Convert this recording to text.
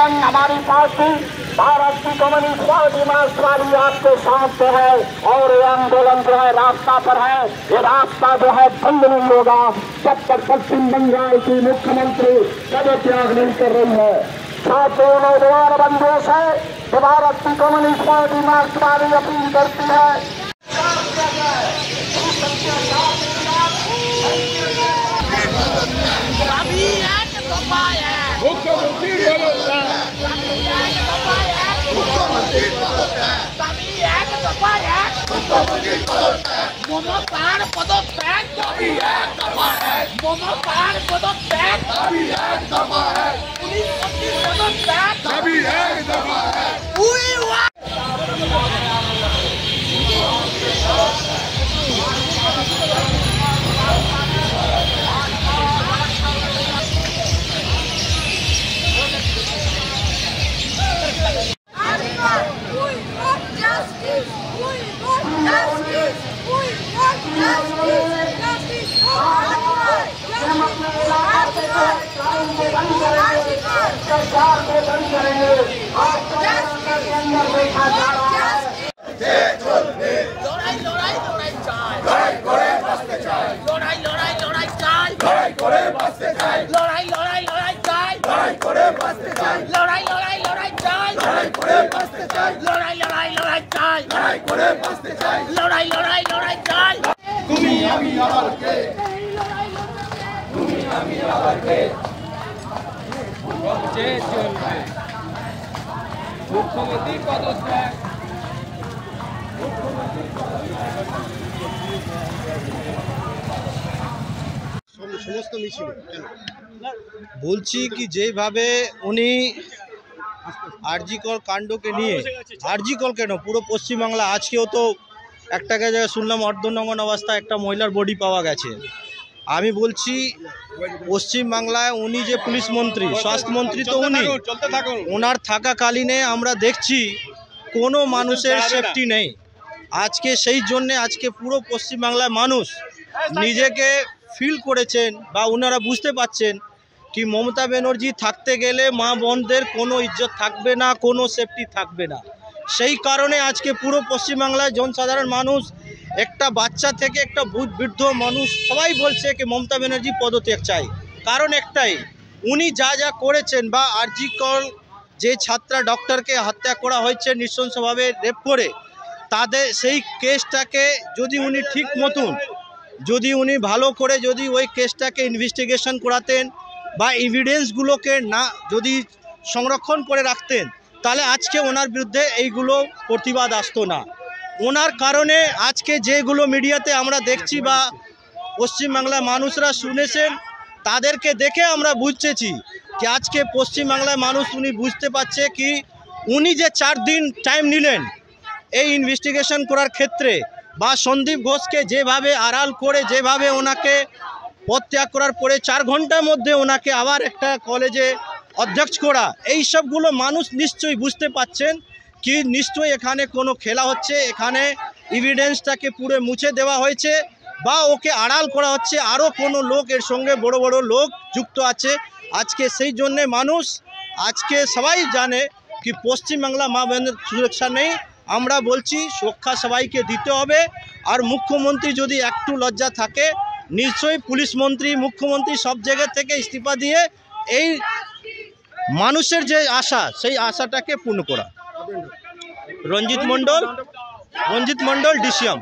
नहीं, हमारी पार्टी भारत की कम्युनिस्ट पार्टी मार्क्सवादी आपके साथ है और ये आंदोलन जो है रास्ता पर है। ये रास्ता जो है बंद नहीं होगा जब तक पश्चिम बंगाल की मुख्यमंत्री पदत्याग नहीं कर रही है। साथियों, नौजवान बंधुओं से भारत की कम्युनिस्ट पार्टी मार्क्सवादी अपील करती है মুখ্যমন্ত্রী পদত্যাগ। সমস্ত মিছিল কেন বলছি কি যেভাবে উনি আরজিকর কাণ্ডকে নিয়ে, আরজিকর কেন পুরো পশ্চিমবাংলা, আজকেও তো একটা জায়গায় শুনলাম অর্ধনগ্ন অবস্থায় একটা মহিলার বডি পাওয়া গেছে। আমি বলছি পশ্চিমবাংলায় উনি যে পুলিশ মন্ত্রী, স্বাস্থ্যমন্ত্রী তো উনি, ওনার থাকাকালীনে আমরা দেখছি কোনো মানুষের সেফটি নেই। আজকে সেই জন্যে আজকে পুরো পশ্চিমবাংলার মানুষ নিজেকে ফিল করেছেন বা ওনারা বুঝতে পাচ্ছেন কি মমতা ব্যানার্জি থাকতে গেলে মা বোনদের কোনো ইজ্জত থাকবে না, কোনো সেফটি থাকবে না। সেই কারণে আজকে পুরো পশ্চিমবাংলায় জনসাধারণ মানুষ, একটা বাচ্চা থেকে একটা বৃদ্ধ মানুষ সবাই বলছে কি মমতা ব্যানার্জি পদত্যাগ চাই। কারণ একটাই, উনি যা যা করেছেন বা আরজিকর যে ছাত্রা ডক্টরকে হত্যা করা হয়েছে নৃশংসভাবে রেপ করে, তাদের সেই কেসটাকে যদি উনি ঠিক মতন, যদি উনি ভালো করে যদি ওই কেসটাকে ইনভেস্টিগেশন করাতেন বা এভিডেন্সগুলোকে না যদি সংরক্ষণ করে রাখতেন, তাহলে আজকে ওনার বিরুদ্ধে এইগুলো প্রতিবাদ আসতো না। ওনার কারণে আজকে যেগুলো মিডিয়াতে আমরা দেখছি বা পশ্চিমবাংলার মানুষরা শুনেছেন, তাদেরকে দেখে আমরা বুঝতেছি যে আজকে পশ্চিমবাংলার মানুষ উনি বুঝতে পারছে কি উনি যে 4 দিন টাইম নিলেন এই ইনভেস্টিগেশন করার ক্ষেত্রে, বা সন্দীপ ঘোষকে যেভাবে আড়াল করে যেভাবে ওনাকে পদত্যাগ করার পরে 4 ঘন্টার মধ্যে ওনাকে আবার একটা কলেজে অধ্যক্ষ করা, এই সবগুলো মানুষ নিশ্চয়ই বুঝতে পাচ্ছেন কি নিশ্চয়ই এখানে কোনো খেলা হচ্ছে, এখানে এভিডেন্সটাকে পুরো মুছে দেওয়া হয়েছে বা ওকে আড়াল করা হচ্ছে। আরও কোনো লোক এর সঙ্গে বড় বড় লোক যুক্ত আছে। আজকে সেই জন্যে মানুষ আজকে সবাই জানে কি পশ্চিমবাংলা মা বোনের সুরক্ষা নেই। আমরা বলছি সুরক্ষা সবাইকে দিতে হবে। আর মুখ্যমন্ত্রী যদি একটু লজ্জা থাকে, নিশ্চয়ই পুলিশ মন্ত্রী, মুখ্যমন্ত্রী সব জায়গা থেকে ইস্তিফা দিয়ে এই মানুষের যে আশা, সেই আশাটাকে পূর্ণ করা। রঞ্জিত মণ্ডল, ডিসিএম।